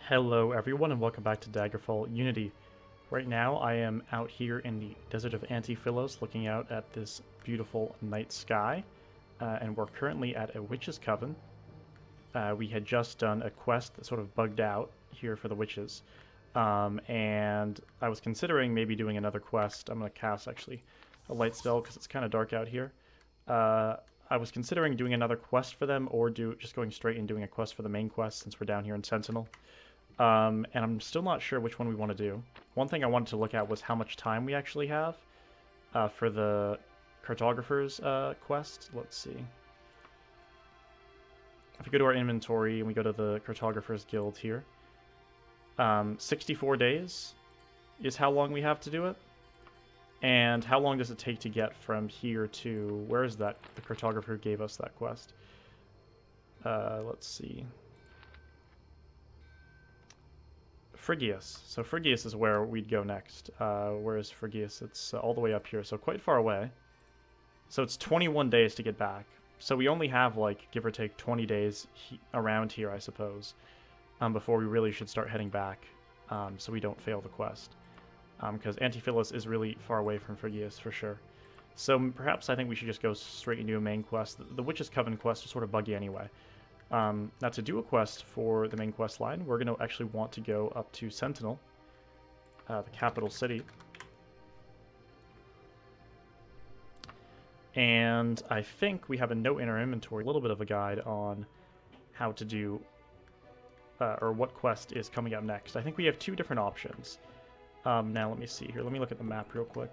Hello everyone and welcome back to Daggerfall Unity. Right now I am out here in the desert of Antiphilos looking out at this beautiful night sky, and we're currently at a witch's coven. We had just done a quest that sort of bugged out here for the witches, and I was considering maybe doing another quest. I'm going to cast actually a light spell because it's kind of dark out here. I was considering doing another quest for them or just going straight and doing a quest for the main quest since we're down here in Sentinel. And I'm still not sure which one we want to do. One thing I wanted to look at was how much time we actually have for the cartographer's quest. Let's see. If we go to our inventory and we go to the cartographer's guild here, 64 days is how long we have to do it. And how long does it take to get from here to... Where is that? The cartographer gave us that quest. Let's see. Phrygius. So Phrygius is where we'd go next. Where is Phrygius? It's all the way up here, so quite far away. So it's 21 days to get back. So we only have, like, give or take 20 days around here, I suppose, before we really should start heading back, so we don't fail the quest. Because Antiphilos is really far away from Phrygius, for sure. So perhaps I think we should just go straight into a main quest. The Witch's Coven quest is sort of buggy anyway. Now, to do a quest for the main quest line, we're going to actually want to go up to Sentinel, the capital city. And I think we have a note in our inventory, a little bit of a guide on how to do, or what quest is coming up next. I think we have two different options. Now, let me see here. Let me look at the map real quick.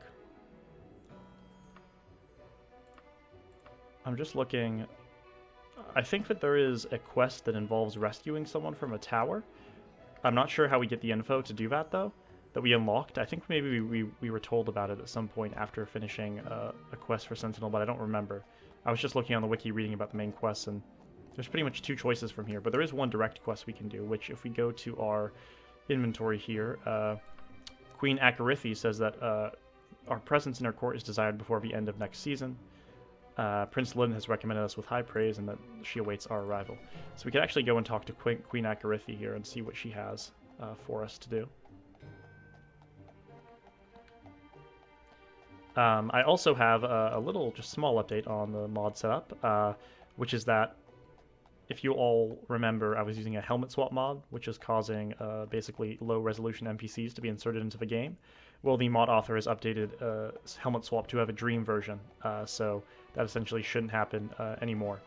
I'm just looking... I think that there is a quest that involves rescuing someone from a tower. I'm not sure how we get the info to do that, though, that we unlocked. I think maybe we were told about it at some point after finishing a quest for Sentinel, but I don't remember. I was just looking on the wiki reading about the main quests, and there's pretty much two choices from here, but there is one direct quest we can do, which if we go to our inventory here, Queen Akarithi says that our presence in her court is desired before the end of next season. Prince Lyn has recommended us with high praise and that she awaits our arrival. So we could actually go and talk to Queen Akarithi here and see what she has for us to do. I also have a little, just small update on the mod setup, which is that if you all remember, I was using a helmet swap mod, which is causing basically low-resolution NPCs to be inserted into the game. Well, the mod author has updated helmet swap to have a dream version, so that essentially shouldn't happen anymore.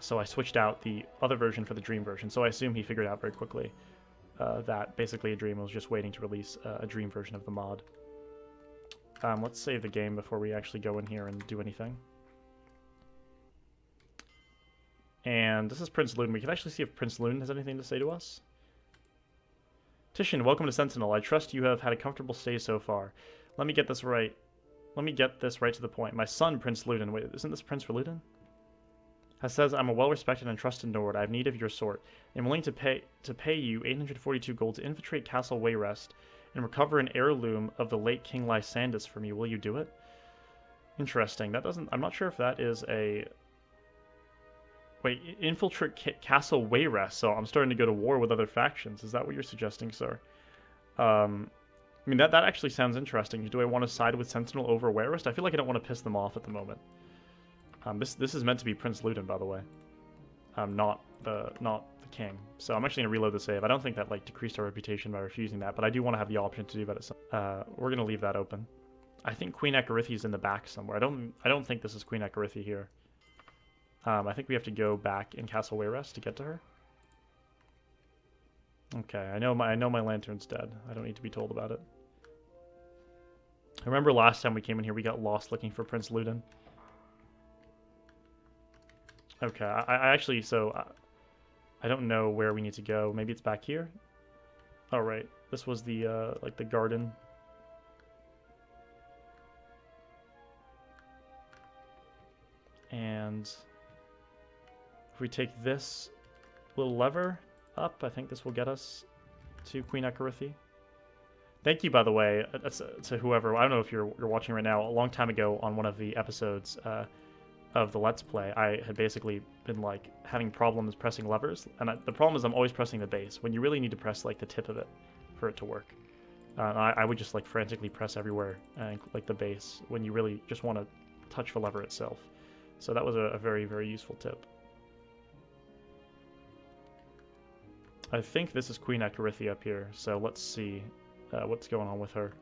So I switched out the other version for the dream version, so I assume he figured out very quickly that basically a dream was just waiting to release a dream version of the mod. Let's save the game before we actually go in here and do anything. And this is Prince Lyn. We can actually see if Prince Lyn has anything to say to us. Titian, welcome to Sentinel. I trust you have had a comfortable stay so far. Let me get this right. Let me get this right to the point. My son, Prince Luden. Wait, isn't this Prince Luden? Says, I'm a well-respected and trusted Nord. I have need of your sort. I'm willing to pay you 842 gold to infiltrate Castle Wayrest and recover an heirloom of the late King Lysandus for me. Will you do it? Interesting. That doesn't... I'm not sure if that is a... Wait, infiltrate Castle Wayrest, so I'm starting to go to war with other factions. Is that what you're suggesting, sir? I mean, that actually sounds interesting. Do I want to side with Sentinel over Wayrest? I feel like I don't want to piss them off at the moment. This is meant to be Prince Luden, by the way. Not the king. So I'm actually going to reload the save. I don't think that like decreased our reputation by refusing that, but I do want to have the option to do that at some... we're going to leave that open. I think Queen Akarithi is in the back somewhere. I don't think this is Queen Akarithi here. I think we have to go back in Castle Wayrest to get to her. Okay, I know my lantern's dead. I don't need to be told about it. I remember last time we came in here, we got lost looking for Prince Luden. Okay, I actually, so I don't know where we need to go. Maybe it's back here? Oh, right. This was the, like the garden. And... if we take this little lever up, I think this will get us to Queen Akarithi. Thank you, by the way, to whoever. I don't know if you're watching right now. A long time ago on one of the episodes of the Let's Play, I had basically been like having problems pressing levers, and the problem is I'm always pressing the base when you really need to press like the tip of it for it to work. I would just like frantically press everywhere, like the base, when you really just want to touch the lever itself. So that was a very, very useful tip. I think this is Queen Ekerithia up here, so let's see what's going on with her.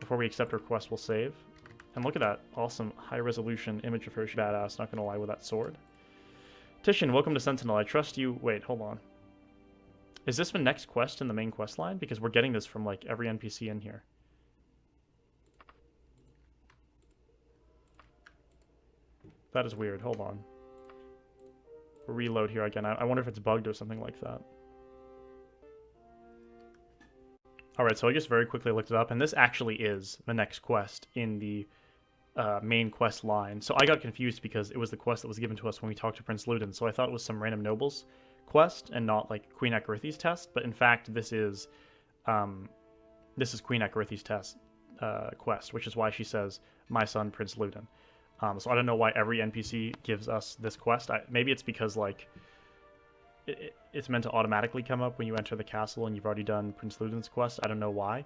Before we accept her quest, we'll save. And look at that awesome high-resolution image of her. She's badass, not gonna lie, with that sword. Titian, welcome to Sentinel. I trust you... Wait, hold on. Is this the next quest in the main quest line? Because we're getting this from, like, every NPC in here. That is weird. Hold on. Reload here again. I wonder if it's bugged or something like that. Alright, so I just very quickly looked it up, and this actually is the next quest in the main quest line. So I got confused because it was the quest that was given to us when we talked to Prince Ludin, so I thought it was some random nobles quest and not like Queen Ekerithi's test, but in fact this is Queen Ekerithi's test quest, which is why she says, my son Prince Ludin. So I don't know why every NPC gives us this quest. Maybe it's because like it's meant to automatically come up when you enter the castle and you've already done Prince Ludin's quest. I don't know why.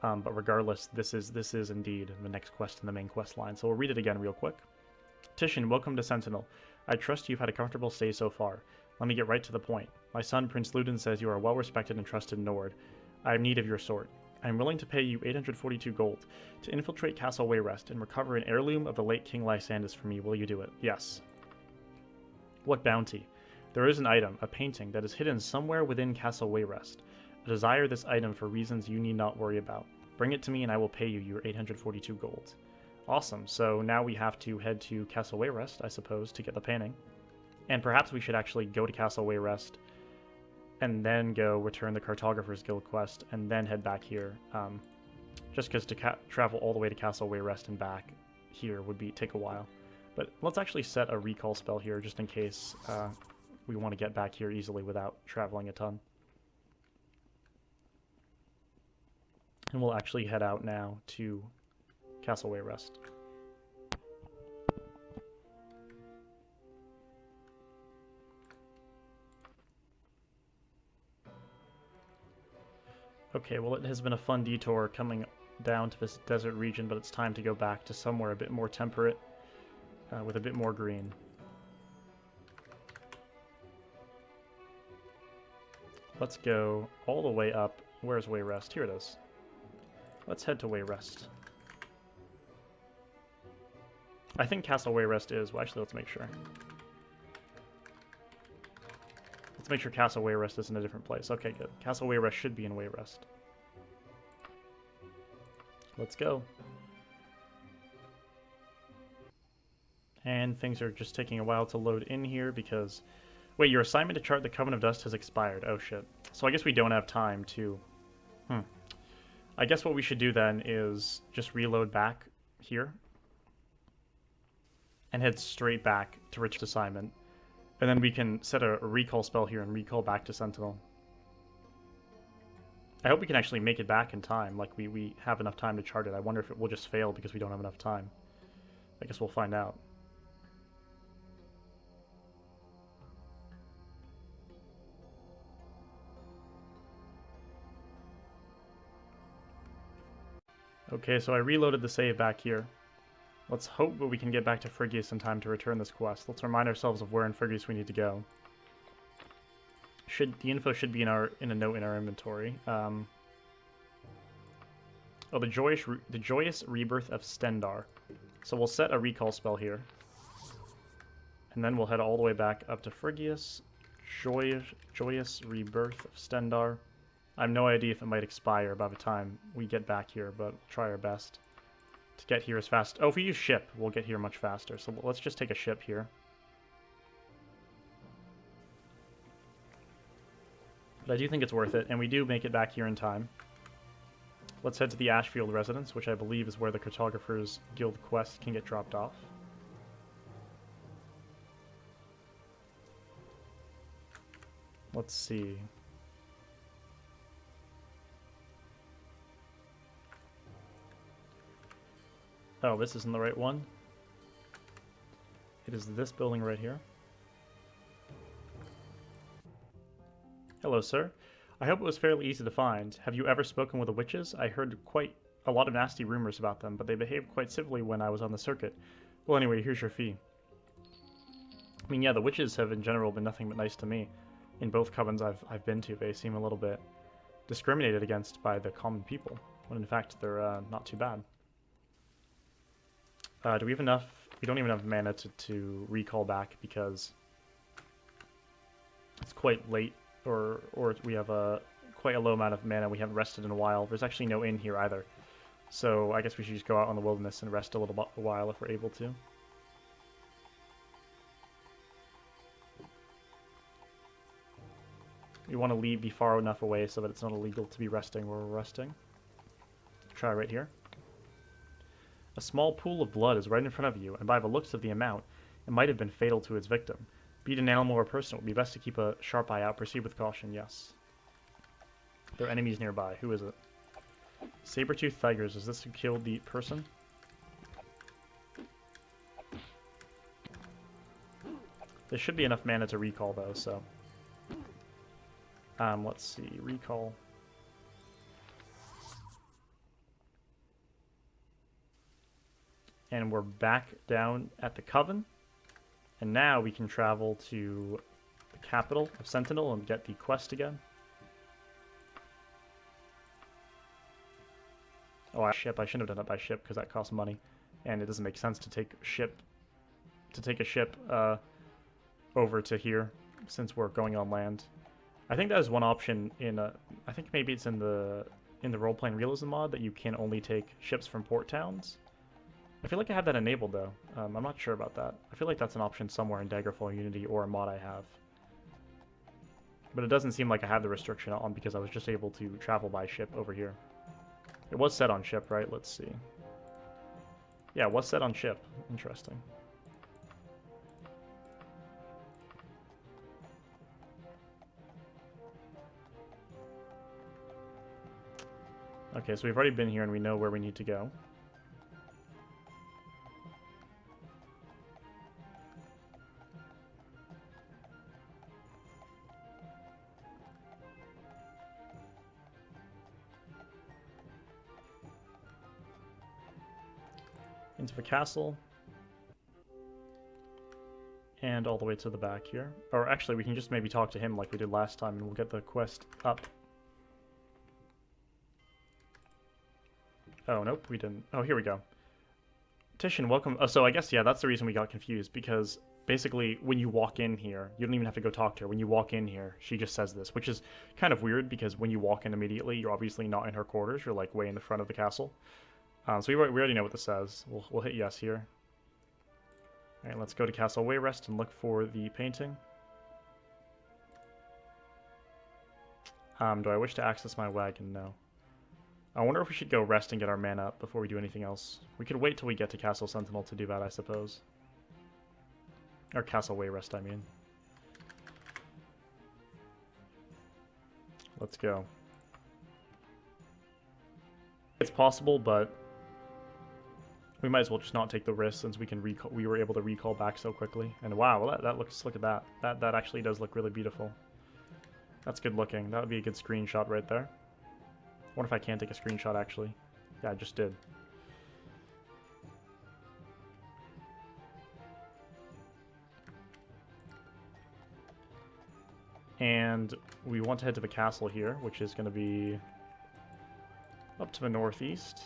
But regardless, this is indeed the next quest in the main quest line. So we'll read it again real quick. Titian, welcome to Sentinel. I trust you've had a comfortable stay so far. Let me get right to the point. My son, Prince Ludin, says you are a well-respected and trusted Nord. I have need of your sword. I am willing to pay you 842 gold to infiltrate Castle Wayrest and recover an heirloom of the late King Lysandus for me. Will you do it? Yes. What bounty? There is an item, a painting, that is hidden somewhere within Castle Wayrest. I desire this item for reasons you need not worry about. Bring it to me and I will pay you your 842 gold. Awesome, so now we have to head to Castle Wayrest, I suppose, to get the painting. And perhaps we should actually go to Castle Wayrest and then go return the Cartographer's Guild quest and then head back here. Just because to travel all the way to Castle Wayrest and back here would take a while. But let's actually set a recall spell here just in case we want to get back here easily without traveling a ton. And we'll actually head out now to Castle Wayrest. Okay, well it has been a fun detour coming down to this desert region, but it's time to go back to somewhere a bit more temperate, with a bit more green. Let's go all the way up. Where's Wayrest? Here it is. Let's head to Wayrest. I think Castle Wayrest is... Well, actually, let's make sure. Let's make sure Castle Wayrest is in a different place. Okay, good. Castle Wayrest should be in Wayrest. Let's go. And things are just taking a while to load in here because... Wait, your assignment to chart the Coven of Dust has expired. Oh, shit. So I guess we don't have time to... I guess what we should do then is just reload back here and head straight back to Rich's assignment. And then we can set a recall spell here and recall back to Sentinel. I hope we can actually make it back in time, like we have enough time to chart it. I wonder if it will just fail because we don't have enough time. I guess we'll find out. Okay, so I reloaded the save back here. Let's hope that we can get back to Phrygius in time to return this quest. Let's remind ourselves of where in Phrygius we need to go. The info should be in a note in our inventory. Oh, the joyous rebirth of Stendar. So we'll set a recall spell here, and then we'll head all the way back up to Phrygius. Joyous rebirth of Stendar. I have no idea if it might expire by the time we get back here, but we'll try our best to get here as fast. Oh, if we use ship, we'll get here much faster. So let's just take a ship here. But I do think it's worth it, and we do make it back here in time. Let's head to the Ashfield residence, which I believe is where the Cartographer's Guild quest can get dropped off. Let's see. Oh, this isn't the right one. It is this building right here. Hello, sir. I hope it was fairly easy to find. Have you ever spoken with the witches? I heard quite a lot of nasty rumors about them, but they behaved quite civilly when I was on the circuit. Well, anyway, here's your fee. I mean, yeah, the witches have in general been nothing but nice to me. In both covens I've been to, they seem a little bit discriminated against by the common people, when in fact they're not too bad. Do we have enough? We don't even have mana to recall back because it's quite late, or we have quite a low amount of mana. We haven't rested in a while. There's actually no inn here either, so I guess we should just go out on the wilderness and rest a while if we're able to. We want to be far enough away so that it's not illegal to be resting where we're resting. Try right here. A small pool of blood is right in front of you, and by the looks of the amount, it might have been fatal to its victim. Be it an animal or a person, it would be best to keep a sharp eye out. Proceed with caution, yes. There are enemies nearby. Who is it? Saber-toothed tigers. Is this who killed the person? There should be enough mana to recall, though, so... let's see. Recall. And we're back down at the Coven. And now we can travel to the capital of Sentinel and get the quest again. Oh, I shouldn't have done it by ship because that costs money. And it doesn't make sense to take a ship over to here since we're going on land. I think that is one option in I think maybe it's in the role-playing realism mod that you can only take ships from port towns. I feel like I have that enabled, though. I'm not sure about that. I feel like that's an option somewhere in Daggerfall Unity or a mod I have. But it doesn't seem like I have the restriction on because I was just able to travel by ship over here. It was set on ship, right? Let's see. Yeah, it was set on ship. Interesting. Okay, so we've already been here and we know where we need to go. Into the castle. And all the way to the back here. Or actually, we can just maybe talk to him like we did last time and we'll get the quest up. Oh, nope, we didn't. Oh, here we go. Titian, welcome. Oh, so I guess, yeah, that's the reason we got confused, because basically when you walk in here, you don't even have to go talk to her. When you walk in here, she just says this, which is kind of weird because when you walk in immediately, you're obviously not in her quarters. You're like way in the front of the castle. So we already know what this says. We'll hit yes here. All right, let's go to Castle Wayrest and look for the painting. Do I wish to access my wagon? No. I wonder if we should go rest and get our mana up before we do anything else. We could wait till we get to Castle Sentinel to do that, I suppose. Or Castle Wayrest, I mean. Let's go. It's possible, but we might as well just not take the risk since we were able to recall back so quickly. And wow, well, look at that. That actually does look really beautiful. That's good looking. That would be a good screenshot right there. I wonder if I can take a screenshot, actually. Yeah, I just did. And we want to head to the castle here, which is going to be up to the northeast.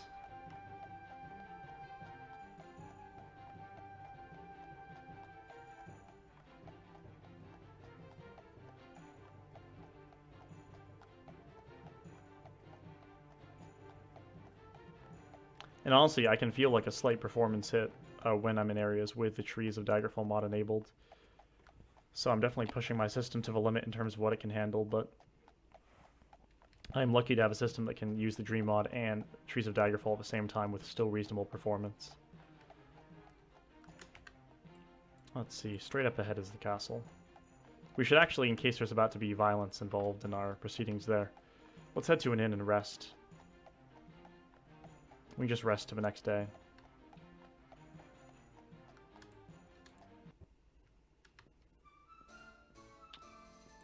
And honestly, I can feel like a slight performance hit when I'm in areas with the Trees of Daggerfall mod enabled. So I'm definitely pushing my system to the limit in terms of what it can handle, but I'm lucky to have a system that can use the Dream mod and Trees of Daggerfall at the same time with still reasonable performance. Let's see, straight up ahead is the castle. We should actually, in case there's about to be violence involved in our proceedings there, let's head to an inn and rest. We can just rest to the next day.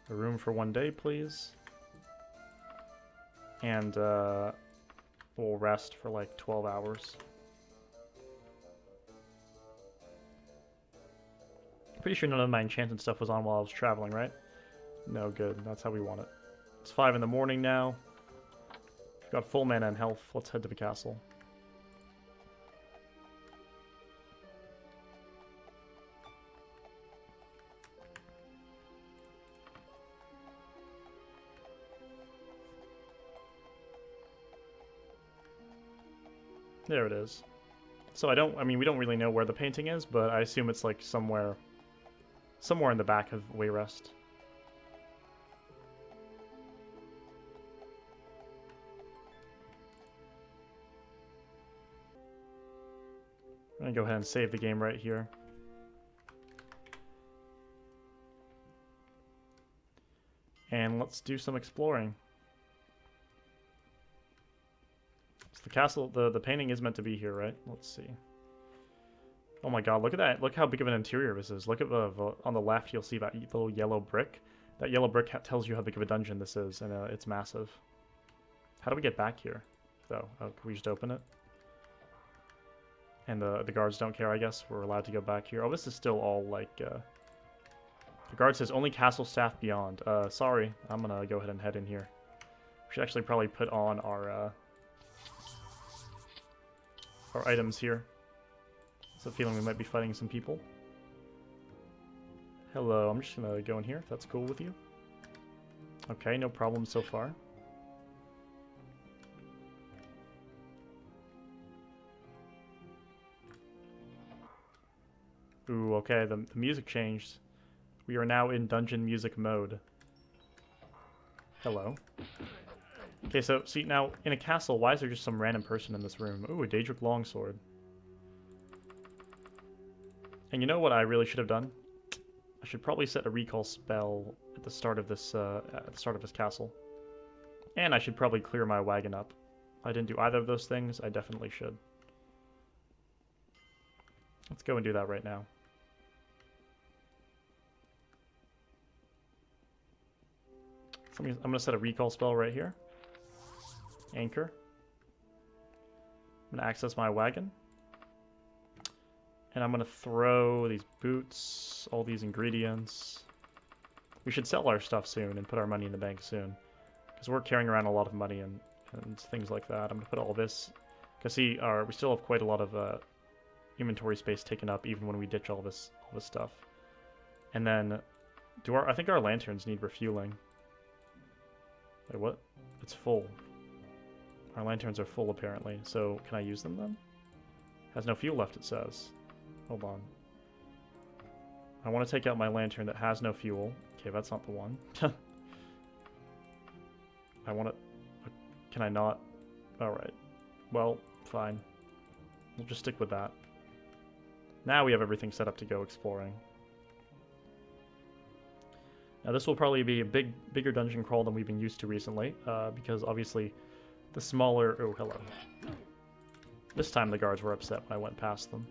A room for 1 day, please. And we'll rest for like 12 hours. Pretty sure none of my enchanted stuff was on while I was traveling, right? No, good. That's how we want it. It's 5 in the morning now. We've got full mana and health. Let's head to the castle. There it is. So I mean, we don't really know where the painting is, but I assume it's like somewhere in the back of Wayrest. I'm gonna go ahead and save the game right here. And let's do some exploring. So the castle, the painting is meant to be here, right? Let's see. Oh my god, look at that. Look how big of an interior this is. Look at on the left, you'll see that little yellow brick. That yellow brick tells you how big of a dungeon this is, and it's massive. How do we get back here, though? Oh, can we just open it? And the guards don't care, I guess. We're allowed to go back here. Oh, this is still all, like, The guard says, only castle staff beyond. Sorry. I'm gonna go ahead and head in here. We should actually probably put on our items here. It's a feeling we might be fighting some people. Hello, I'm just gonna go in here, if that's cool with you. Okay, no problem so far. Ooh, okay, the music changed. We are now in dungeon music mode. Hello. Okay, so, see, now, in a castle, why is there just some random person in this room? Ooh, a Daedric longsword. And you know what I really should have done? I should probably set a recall spell at the start of this castle. And I should probably clear my wagon up. If I didn't do either of those things, I definitely should. Let's go and do that right now. So I'm going to set a recall spell right here. Anchor. I'm going to access my wagon. And I'm going to throw these boots, all these ingredients. We should sell our stuff soon and put our money in the bank soon. Because we're carrying around a lot of money and things like that. I'm going to put all this. Because see, we still have quite a lot of inventory space taken up even when we ditch all this stuff. And then, I think our lanterns need refueling. Wait, what? It's full. Our lanterns are full, apparently. So, can I use them, then? Has no fuel left, it says. Hold on. I want to take out my lantern that has no fuel. Okay, that's not the one. I want to... Can I not? Alright. Well, fine. We'll just stick with that. Now we have everything set up to go exploring. Now this will probably be a bigger dungeon crawl than we've been used to recently, because obviously the smaller... Oh, hello. This time the guards were upset when I went past them.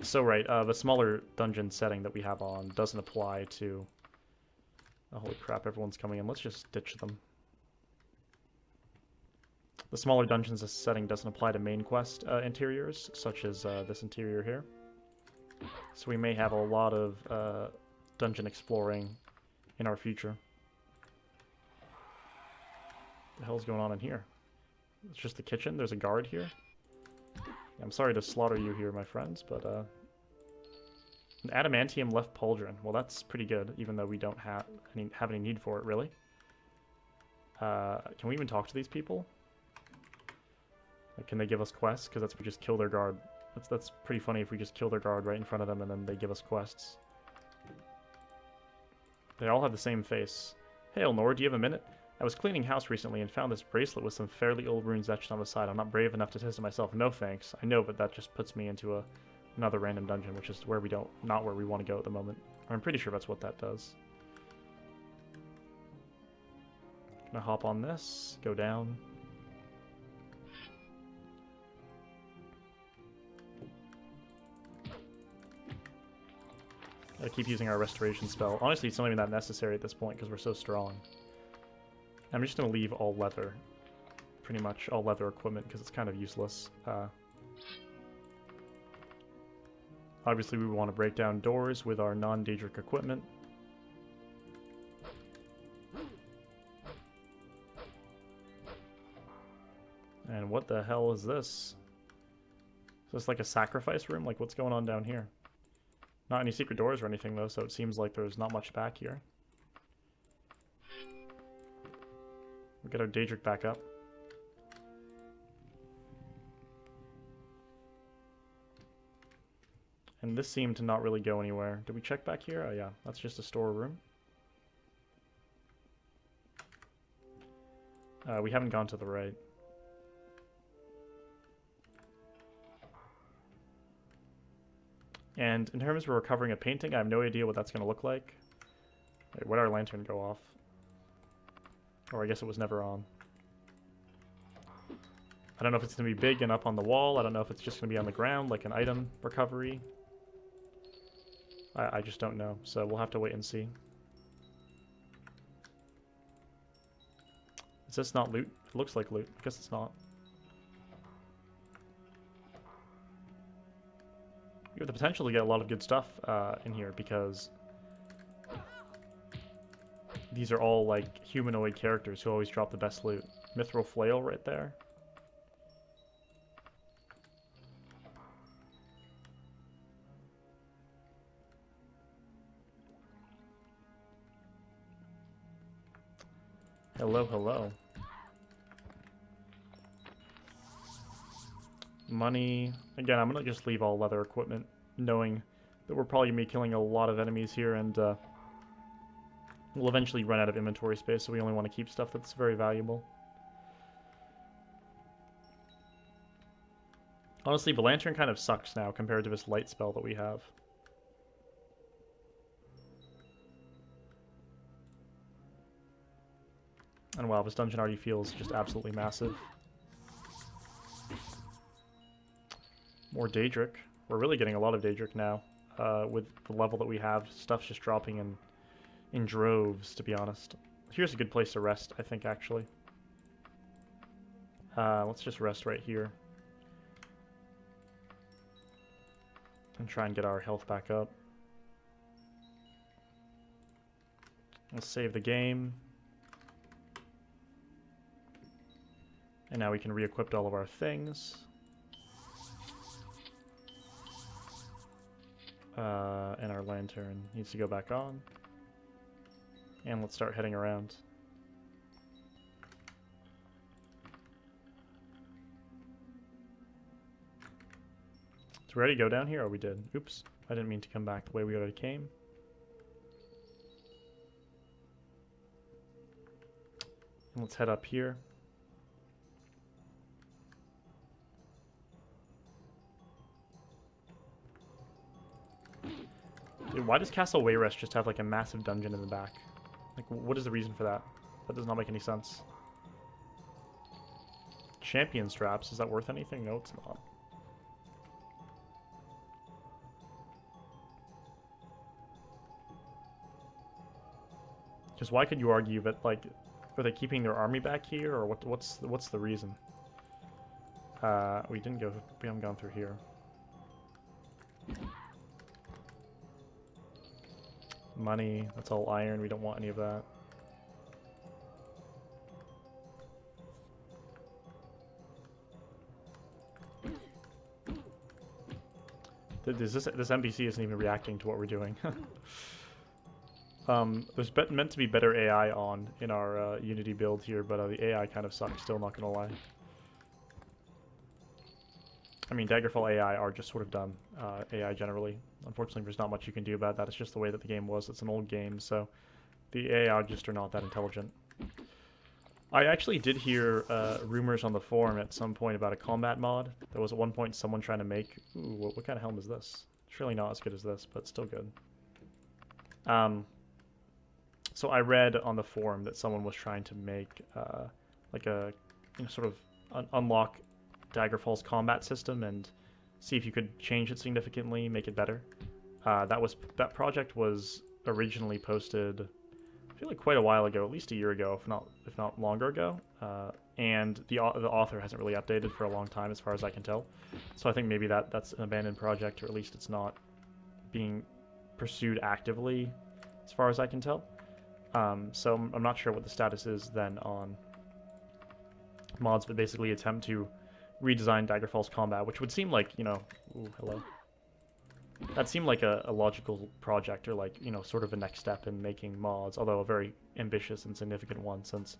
So right, the smaller dungeon setting that we have on doesn't apply to... Oh, holy crap, everyone's coming in. Let's just ditch them. The smaller dungeons setting doesn't apply to main quest interiors, such as this interior here. So we may have a lot of dungeon exploring in our future. What the hell's going on in here? It's just the kitchen? There's a guard here? I'm sorry to slaughter you here, my friends, but an adamantium left pauldron. Well, that's pretty good, even though we don't have any need for it, really. Can we even talk to these people? Like, can they give us quests? Because that's we just kill their guard. That's pretty funny if we just kill their guard right in front of them and then they give us quests. They all have the same face. Hey, Elnor, do you have a minute? I was cleaning house recently and found this bracelet with some fairly old runes etched on the side. I'm not brave enough to test it myself. No thanks. I know, but that just puts me into another random dungeon, which is where not where we want to go at the moment. I'm pretty sure that's what that does. Gonna hop on this, go down. Keep using our restoration spell. Honestly, it's not even that necessary at this point because we're so strong. I'm just going to leave all leather. Pretty much all leather equipment because it's kind of useless. Obviously, we want to break down doors with our non-Daedric equipment. And what the hell is this? Is this like a sacrifice room? Like, what's going on down here? Not any secret doors or anything, though, so it seems like there's not much back here. We'll get our Daedric back up. And this seemed to not really go anywhere. Did we check back here? Oh yeah, that's just a storeroom. We haven't gone to the right. And in terms of recovering a painting, I have no idea what that's going to look like. Wait, where did our lantern go off? Or I guess it was never on. I don't know if it's going to be big and up on the wall. I don't know if it's just going to be on the ground, like an item recovery. I just don't know, so we'll have to wait and see. Is this not loot? It looks like loot. I guess it's not. We have the potential to get a lot of good stuff in here because these are all like humanoid characters who always drop the best loot. Mithril flail right there. Hello, hello. Money. Again, I'm going to just leave all leather equipment, knowing that we're probably going to be killing a lot of enemies here, and we'll eventually run out of inventory space, so we only want to keep stuff that's very valuable. Honestly, the lantern kind of sucks now compared to this light spell that we have. And wow, this dungeon already feels just absolutely massive. More Daedric. We're really getting a lot of Daedric now. With the level that we have, stuff's just dropping in droves, to be honest. Here's a good place to rest, I think, actually. Let's just rest right here. And try and get our health back up. Let's save the game. And now we can re-equip all of our things. And our lantern needs to go back on. And let's start heading around. So we already go down here? Oh, we did. Oops. I didn't mean to come back the way we already came. And let's head up here. Dude, why does Castle Wayrest just have like a massive dungeon in the back? Like, what is the reason for that? That does not make any sense. Champion straps, is that worth anything? No, it's not. Because why could you argue that, like, are they keeping their army back here, or what's the reason? We haven't gone through here. Money, that's all iron, we don't want any of that. This NPC isn't even reacting to what we're doing. There's meant to be better AI on in our Unity build here, but the AI kind of sucks, still not gonna lie. I mean, Daggerfall AI are just sort of dumb, AI generally. Unfortunately, there's not much you can do about that. It's just the way that the game was. It's an old game, so the AI just are not that intelligent. I actually did hear rumors on the forum at some point about a combat mod. There was at one point someone trying to make... Ooh, what kind of helm is this? Surely not as good as this, but still good. So I read on the forum that someone was trying to make like a sort of unlock Daggerfall's combat system and see if you could change it significantly, make it better. That project was originally posted, I feel like quite a while ago, at least a year ago, if not longer ago. And the author hasn't really updated for a long time, as far as I can tell. So I think maybe that's an abandoned project, or at least it's not being pursued actively, as far as I can tell. So I'm not sure what the status is then on mods that basically attempt to redesign Daggerfall's combat, which would seem like, ooh, hello. That seemed like a logical project, or like, sort of a next step in making mods, although a very ambitious and significant one, since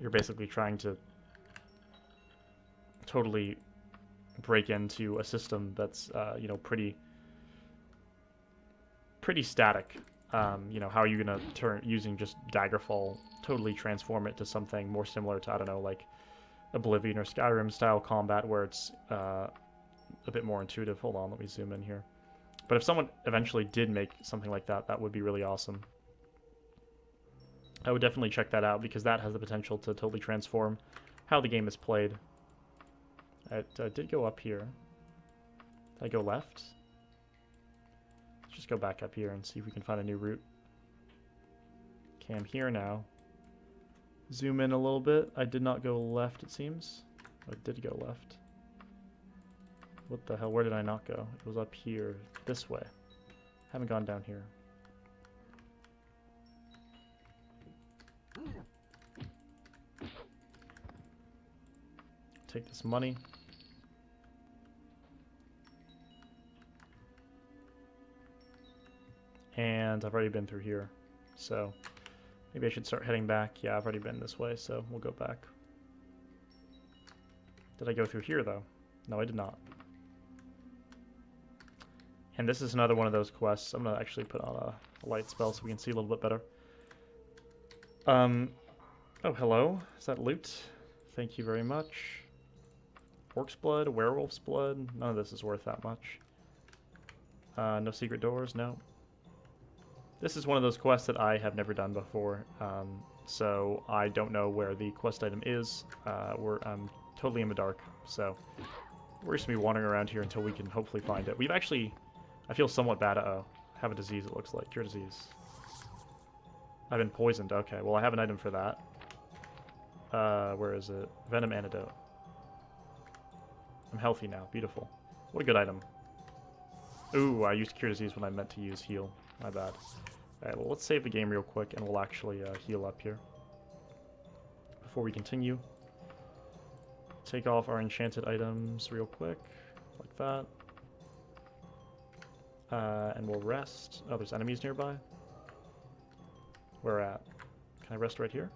you're basically trying to totally break into a system that's, pretty static. How are you going to turn, using just Daggerfall, totally transform it to something more similar to, I don't know, like Oblivion or Skyrim style combat, where it's a bit more intuitive. Hold on, let me zoom in here. But if someone eventually did make something like that, that would be really awesome. I would definitely check that out, because that has the potential to totally transform how the game is played. It did go up here. Did I go left? Let's just go back up here and see if we can find a new route. Okay, I'm here now. Zoom in a little bit. I did not go left, it seems. I did go left. What the hell? Where did I not go? It was up here. This way. Haven't gone down here. Take this money. And I've already been through here. So maybe I should start heading back. Yeah, I've already been this way, so we'll go back. Did I go through here, though? No, I did not. And this is another one of those quests. I'm going to actually put on a light spell so we can see a little bit better. Oh, hello. Is that loot? Thank you very much. Orc's blood, werewolf's blood. None of this is worth that much. No secret doors, no. This is one of those quests that I have never done before, so I don't know where the quest item is. I'm totally in the dark, so we're just going to be wandering around here until we can hopefully find it. We've actually... I feel somewhat bad. Uh-oh. I have a disease, it looks like. Cure disease. I've been poisoned. Okay, well, I have an item for that. Where is it? Venom antidote. I'm healthy now. Beautiful. What a good item. Ooh, I used cure disease when I meant to use heal. My bad. Alright, well, let's save the game real quick, and we'll actually heal up here. Before we continue. Take off our enchanted items real quick. Like that. And we'll rest. Oh, there's enemies nearby? Where at? Can I rest right here?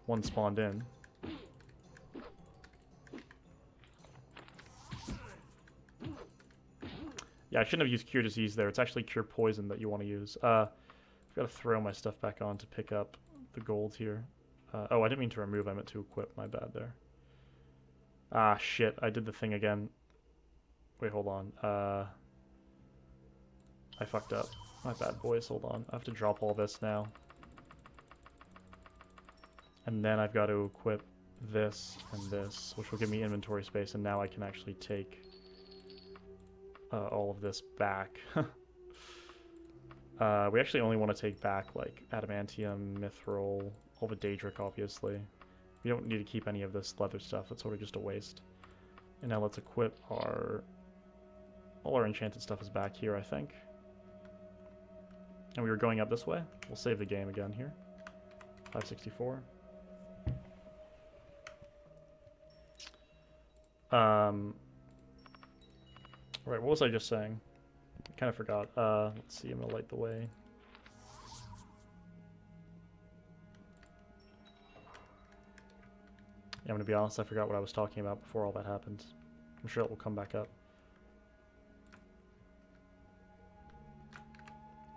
One spawned in. Yeah, I shouldn't have used Cure Disease there. It's actually Cure Poison that you want to use. I've got to throw my stuff back on to pick up the gold here. Oh, I didn't mean to remove. I meant to equip. My bad there. Ah, shit. I did the thing again. Wait, hold on. I fucked up. My bad, boys. Hold on. I have to drop all this now. And then I've got to equip this and this, which will give me inventory space, and now I can actually take all of this back. We actually only want to take back, like, adamantium, mithril, all the daedric, obviously. We don't need to keep any of this leather stuff. That's sort of just a waste. And now let's equip our... All our enchanted stuff is back here, I think. And we were going up this way. We'll save the game again here. 564. Right, what was I just saying? I kind of forgot. Let's see, I'm gonna light the way. Yeah, I'm gonna be honest, I forgot what I was talking about before all that happened. I'm sure it will come back up.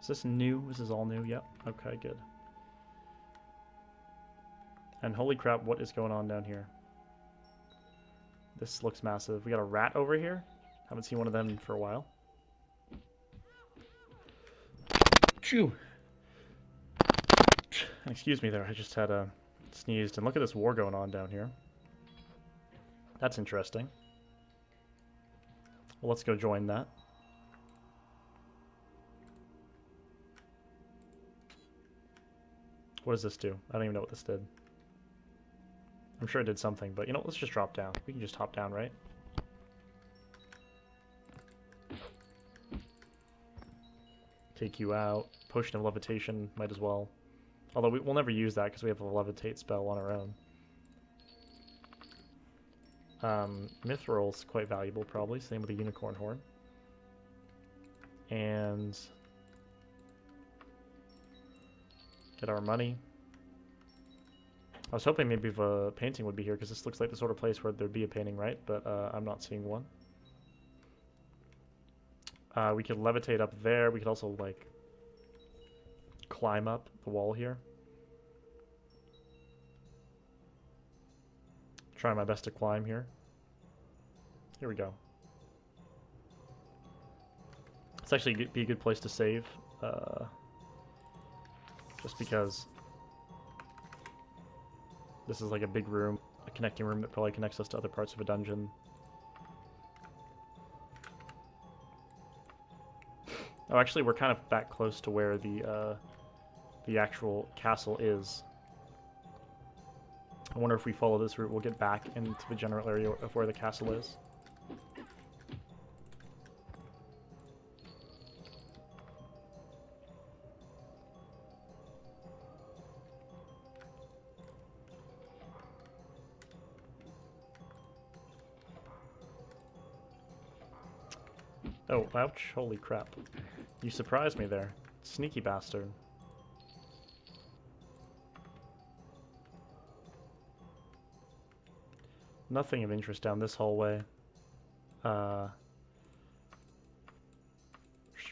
Is this new? This is all new? Yep. Okay, good. And holy crap, what is going on down here? This looks massive. We got a rat over here. Haven't seen one of them for a while. Chew. Excuse me there, I just had a sneezed. And look at this war going on down here. That's interesting. Well, let's go join that. What does this do? I don't even know what this did. I'm sure it did something, but you know, let's just drop down. We can just hop down, right? Take you out. Potion of levitation, might as well. Although we'll never use that because we have a levitate spell on our own. Mithril's quite valuable, probably. Same with the unicorn horn. And get our money. I was hoping maybe if a painting would be here, because this looks like the sort of place where there'd be a painting, right? But I'm not seeing one. We could levitate up there. We could also, like, climb up the wall here. Try my best to climb here. Here we go. It's actually be a good place to save. Just because this is like a big room, a connecting room that probably connects us to other parts of a dungeon. Oh, actually, we're kind of back close to where the actual castle is. I wonder if we follow this route, we'll get back into the general area of where the castle is. Oh, ouch. Holy crap. You surprised me there. Sneaky bastard. Nothing of interest down this hallway. Just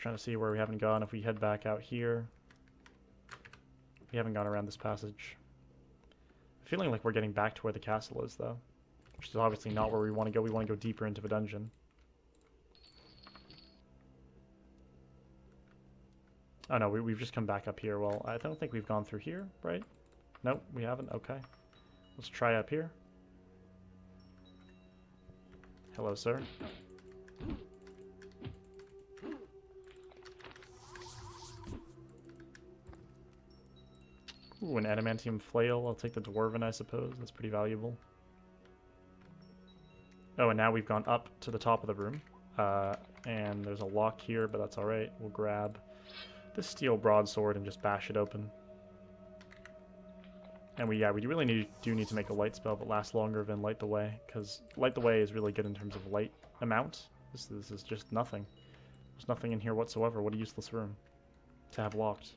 trying to see where we haven't gone. If we head back out here. We haven't gone around this passage. Feeling like we're getting back to where the castle is, though. Which is obviously not where we want to go. We want to go deeper into the dungeon. Oh no, we've just come back up here. Well, I don't think we've gone through here, right? Nope, we haven't. Okay. Let's try up here. Hello, sir. Ooh, an adamantium flail. I'll take the dwarven, I suppose. That's pretty valuable. Oh, and now we've gone up to the top of the room. And there's a lock here, but that's alright. We'll grab this steel broadsword and just bash it open. And we really do need to make a light spell that lasts longer than Light the Way, because Light the Way is really good in terms of light amount. This is just nothing. There's nothing in here whatsoever. What a useless room to have locked.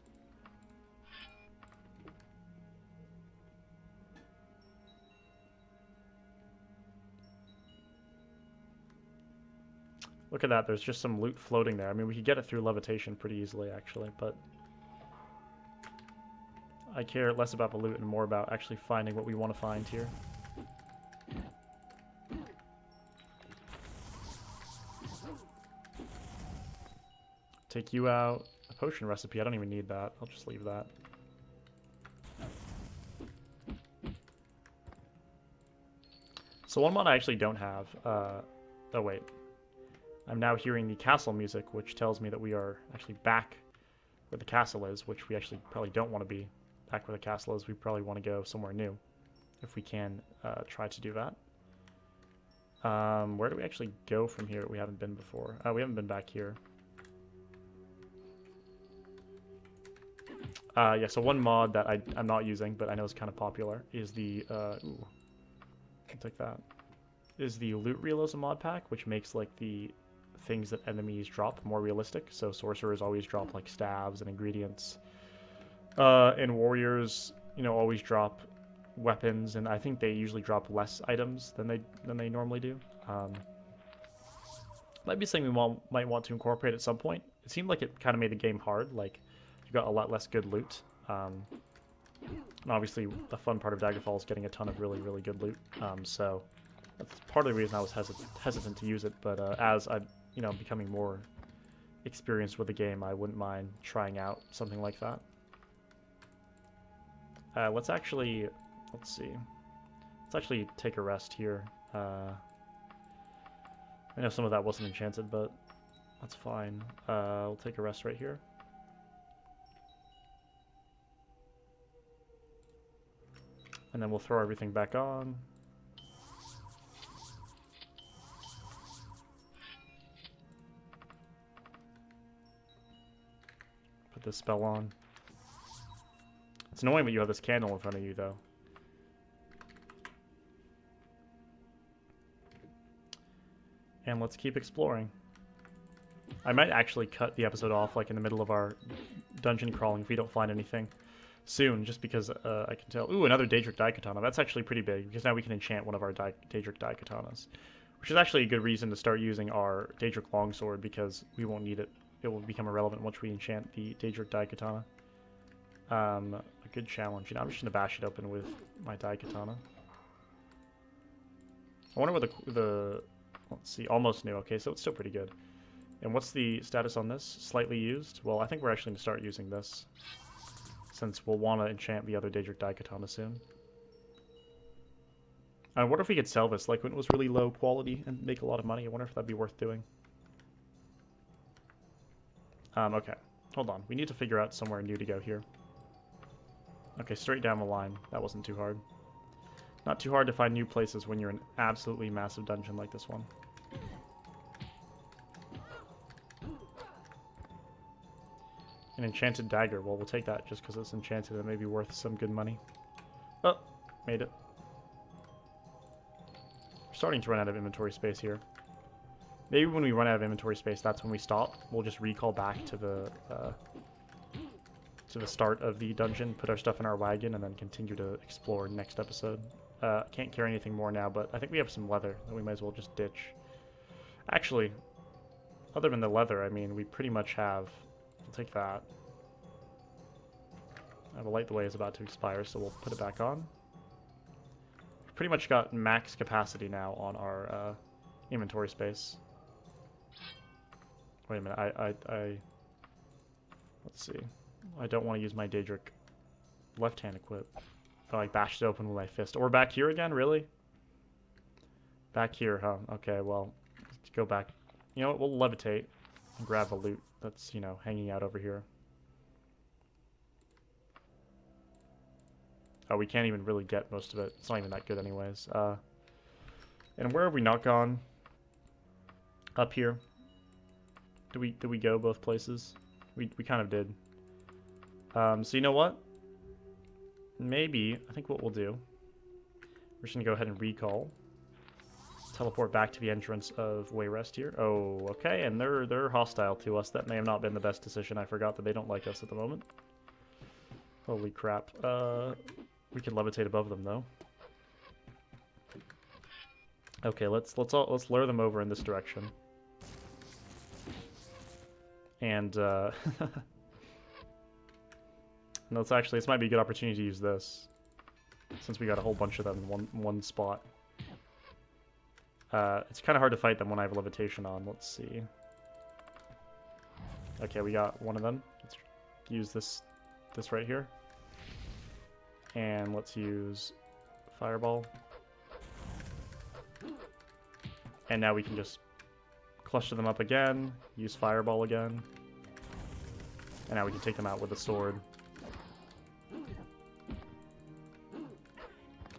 Look at that, there's just some loot floating there. I mean, we could get it through levitation pretty easily, actually, but I care less about the loot and more about actually finding what we want to find here. Take you out. A potion recipe, I don't even need that. I'll just leave that. So one mod I actually don't have, oh wait. I'm now hearing the castle music, which tells me that we are actually back where the castle is, which we actually probably don't want to be back where the castle is. We probably want to go somewhere new, if we can try to do that. Where do we actually go from here that we haven't been before? We haven't been back here. Yeah, so one mod that I'm not using, but I know is kind of popular, is the, ooh, I'll take that, is the Loot Realism mod pack, which makes, like, the things that enemies drop more realistic. So sorcerers always drop, like, staves and ingredients. And warriors, you know, always drop weapons, and I think they usually drop less items than they normally do. Might be something we might want to incorporate at some point. It seemed like it kind of made the game hard, like, you got a lot less good loot. And obviously, the fun part of Daggerfall is getting a ton of really, really good loot. So that's part of the reason I was hesitant to use it. But as I'm, you know, becoming more experienced with the game, I wouldn't mind trying out something like that. Let's see. Let's actually take a rest here. I know some of that wasn't enchanted, but that's fine. We'll take a rest right here. And then we'll throw everything back on. Put this spell on. It's annoying that you have this candle in front of you, though. And let's keep exploring. I might actually cut the episode off like in the middle of our dungeon crawling if we don't find anything soon, just because I can tell. Ooh, another Daedric Daikatana. That's actually pretty big, because now we can enchant one of our Daedric Daikatanas, which is actually a good reason to start using our Daedric Longsword, because we won't need it. It will become irrelevant once we enchant the Daedric Daikatana. A good challenge. You know, I'm just going to bash it open with my Daikatana. I wonder what the... Let's see, almost new. Okay, so it's still pretty good. And what's the status on this? Slightly used? Well, I think we're actually going to start using this, since we'll want to enchant the other Daedric Daikatana soon. I wonder if we could sell this, like when it was really low quality and make a lot of money. I wonder if that'd be worth doing. Okay, hold on. We need to figure out somewhere new to go here. Okay, straight down the line. That wasn't too hard. Not too hard to find new places when you're in an absolutely massive dungeon like this one. An enchanted dagger. Well, we'll take that just because it's enchanted and it may be worth some good money. Oh, made it. We're starting to run out of inventory space here. Maybe when we run out of inventory space, that's when we stop. We'll just recall back to the start of the dungeon, put our stuff in our wagon, and then continue to explore next episode. Can't carry anything more now, but I think we have some leather that we might as well just ditch. Actually, other than the leather, I mean, we pretty much have... We'll take that. The light the way is about to expire, so we'll put it back on. We've pretty much got max capacity now on our inventory space. Wait a minute, let's see. I don't want to use my Daedric left-hand equip. Oh, I bashed it open with my fist. Or back here again, really? Back here, huh? Okay, well, let's go back. You know what, we'll levitate and grab the loot that's, you know, hanging out over here. Oh, we can't even really get most of it. It's not even that good anyways. And where have we not gone? Up here. Did we go both places? We kind of did. So you know what? Maybe, I think what we'll do, we're just going to go ahead and recall. Teleport back to the entrance of Wayrest here. Oh, okay, and they're hostile to us. That may have not been the best decision. I forgot that they don't like us at the moment. Holy crap. We can levitate above them, though. Okay, let's lure them over in this direction. And, no, it's actually, this might be a good opportunity to use this, since we got a whole bunch of them in one spot. It's kind of hard to fight them when I have levitation on. Let's see. Okay, we got one of them. Let's use this right here. And let's use Fireball. And now we can just cluster them up again, use Fireball again. And now we can take them out with a sword.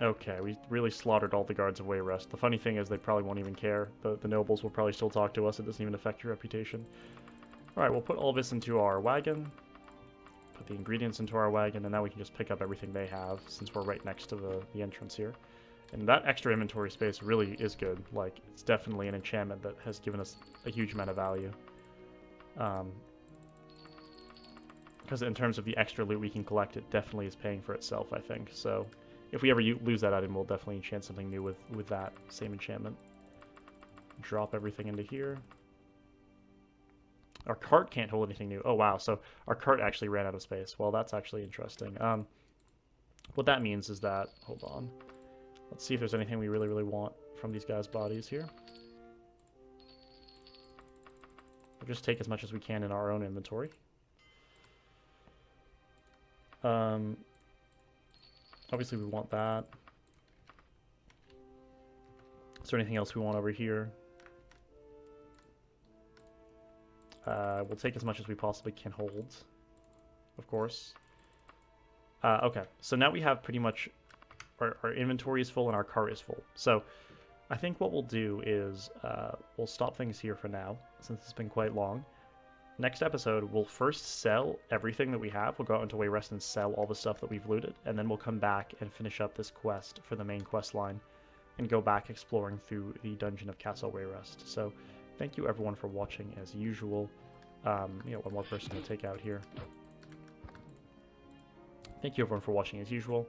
Okay, we really slaughtered all the guards of Wayrest. The funny thing is they probably won't even care. The nobles will probably still talk to us. It doesn't even affect your reputation. Alright, we'll put all this into our wagon. Put the ingredients into our wagon, and now we can just pick up everything they have, since we're right next to the entrance here. And that extra inventory space really is good. Like, it's definitely an enchantment that has given us a huge amount of value. Because in terms of the extra loot we can collect, it definitely is paying for itself, I think. So if we ever lose that item, we'll definitely enchant something new with that same enchantment. Drop everything into here. Our cart can't hold anything new. Oh, wow. So our cart actually ran out of space. Well, that's actually interesting. What that means is that... Hold on. Let's see if there's anything we really, really want from these guys' bodies here. We'll just take as much as we can in our own inventory. Obviously we want that. Is there anything else we want over here? We'll take as much as we possibly can hold, of course. Okay, so now we have pretty much our inventory is full and our cart is full. So I think what we'll do is we'll stop things here for now, since it's been quite long. Next episode, we'll first sell everything that we have. We'll go out into Wayrest and sell all the stuff that we've looted, and then we'll come back and finish up this quest for the main quest line and go back exploring through the dungeon of Castle Wayrest. So thank you everyone for watching as usual. One more person to take out here. Thank you everyone for watching as usual.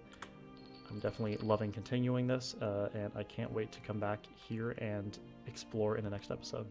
I'm definitely loving continuing this, and I can't wait to come back here and explore in the next episode.